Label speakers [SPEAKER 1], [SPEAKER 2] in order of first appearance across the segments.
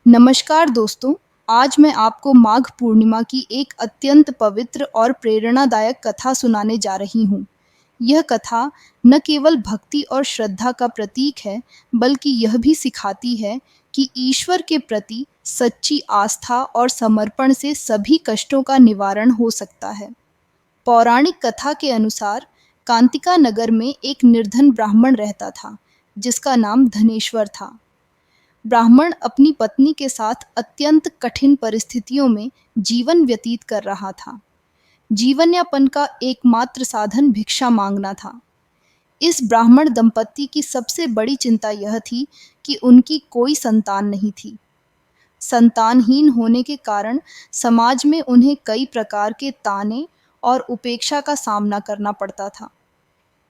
[SPEAKER 1] नमस्कार दोस्तों, आज मैं आपको माघ पूर्णिमा की एक अत्यंत पवित्र और प्रेरणादायक कथा सुनाने जा रही हूँ। यह कथा न केवल भक्ति और श्रद्धा का प्रतीक है, बल्कि यह भी सिखाती है कि ईश्वर के प्रति सच्ची आस्था और समर्पण से सभी कष्टों का निवारण हो सकता है। पौराणिक कथा के अनुसार कांतिका नगर में एक निर्धन ब्राह्मण रहता था, जिसका नाम धनेश्वर था। ब्राह्मण अपनी पत्नी के साथ अत्यंत कठिन परिस्थितियों में जीवन व्यतीत कर रहा था। जीवन यापन का एकमात्र साधन भिक्षा मांगना था। इस ब्राह्मण दंपत्ति की सबसे बड़ी चिंता यह थी कि उनकी कोई संतान नहीं थी। संतानहीन होने के कारण समाज में उन्हें कई प्रकार के ताने और उपेक्षा का सामना करना पड़ता था।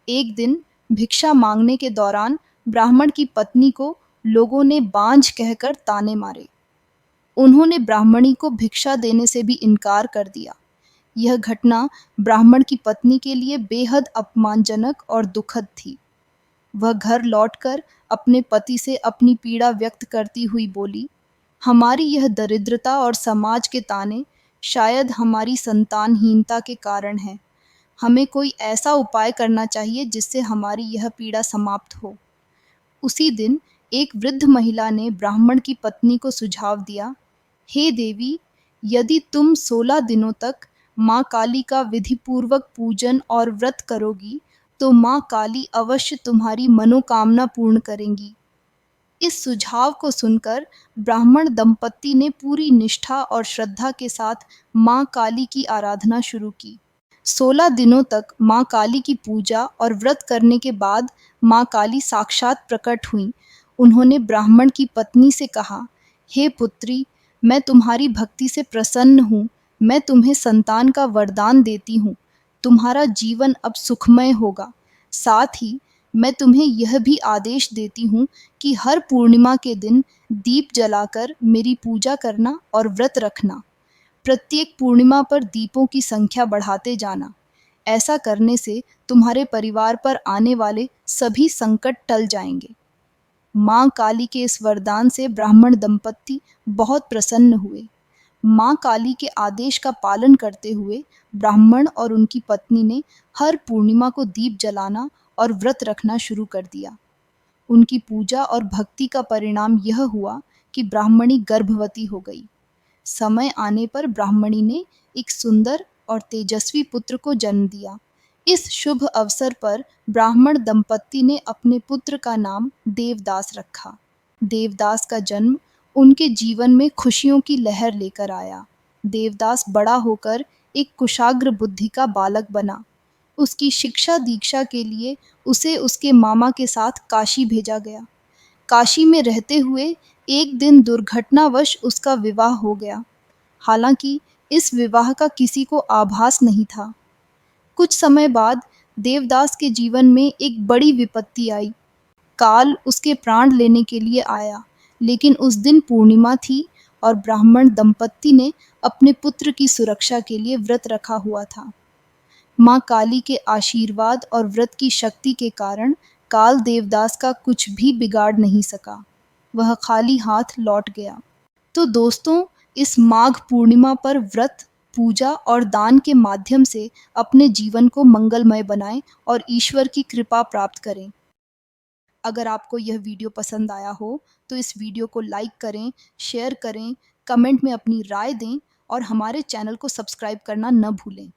[SPEAKER 1] एक दिन भिक्षा मांगने के दौरान ब्राह्मण की पत्नी को लोगों ने बांझ कहकर ताने मारे। उन्होंने ब्राह्मणी को भिक्षा देने से भी इनकार कर दिया। यह घटना ब्राह्मण की पत्नी के लिए बेहद अपमानजनक और दुखद थी। वह घर लौटकर अपने पति से अपनी पीड़ा व्यक्त करती हुई बोली, हमारी यह दरिद्रता और समाज के ताने शायद हमारी संतानहीनता के कारण हैं। हमें कोई ऐसा उपाय करना चाहिए जिससे हमारी यह पीड़ा समाप्त हो। उसी दिन एक वृद्ध महिला ने ब्राह्मण की पत्नी को सुझाव दिया, हे देवी, यदि तुम 16 दिनों तक माँ काली का विधिपूर्वक पूजन और व्रत करोगी, तो माँ काली अवश्य तुम्हारी मनोकामना पूर्ण करेंगी। इस सुझाव को सुनकर ब्राह्मण दंपत्ति ने पूरी निष्ठा और श्रद्धा के साथ माँ काली की आराधना शुरू की। 16 दिनों तक माँ काली की पूजा और व्रत करने के बाद माँ काली साक्षात प्रकट हुईं। उन्होंने ब्राह्मण की पत्नी से कहा, हे पुत्री, मैं तुम्हारी भक्ति से प्रसन्न हूँ। मैं तुम्हें संतान का वरदान देती हूँ। तुम्हारा जीवन अब सुखमय होगा। साथ ही मैं तुम्हें यह भी आदेश देती हूँ कि हर पूर्णिमा के दिन दीप जलाकर मेरी पूजा करना और व्रत रखना। प्रत्येक पूर्णिमा पर दीपों की संख्या बढ़ाते जाना। ऐसा करने से तुम्हारे परिवार पर आने वाले सभी संकट टल जाएंगे। माँ काली के इस वरदान से ब्राह्मण दंपत्ति बहुत प्रसन्न हुए। माँ काली के आदेश का पालन करते हुए ब्राह्मण और उनकी पत्नी ने हर पूर्णिमा को दीप जलाना और व्रत रखना शुरू कर दिया। उनकी पूजा और भक्ति का परिणाम यह हुआ कि ब्राह्मणी गर्भवती हो गई। समय आने पर ब्राह्मणी ने एक सुंदर और तेजस्वी पुत्र को जन्म दिया। इस शुभ अवसर पर ब्राह्मण दंपत्ति ने अपने पुत्र का नाम देवदास रखा। देवदास का जन्म उनके जीवन में खुशियों की लहर लेकर आया। देवदास बड़ा होकर एक कुशाग्र बुद्धि का बालक बना। उसकी शिक्षा दीक्षा के लिए उसे उसके मामा के साथ काशी भेजा गया। काशी में रहते हुए एक दिन दुर्घटनावश उसका विवाह हो गया। हालांकि इस विवाह का किसी को आभास नहीं था। कुछ समय बाद देवदास के जीवन में एक बड़ी विपत्ति आई। काल उसके प्राण लेने के लिए आया, लेकिन उस दिन पूर्णिमा थी और ब्राह्मण दंपत्ति ने अपने पुत्र की सुरक्षा के लिए व्रत रखा हुआ था। माँ काली के आशीर्वाद और व्रत की शक्ति के कारण काल देवदास का कुछ भी बिगाड़ नहीं सका। वह खाली हाथ लौट गया। तो दोस्तों, इस माघ पूर्णिमा पर व्रत, पूजा और दान के माध्यम से अपने जीवन को मंगलमय बनाएं और ईश्वर की कृपा प्राप्त करें। अगर आपको यह वीडियो पसंद आया हो तो इस वीडियो को लाइक करें, शेयर करें, कमेंट में अपनी राय दें और हमारे चैनल को सब्सक्राइब करना न भूलें।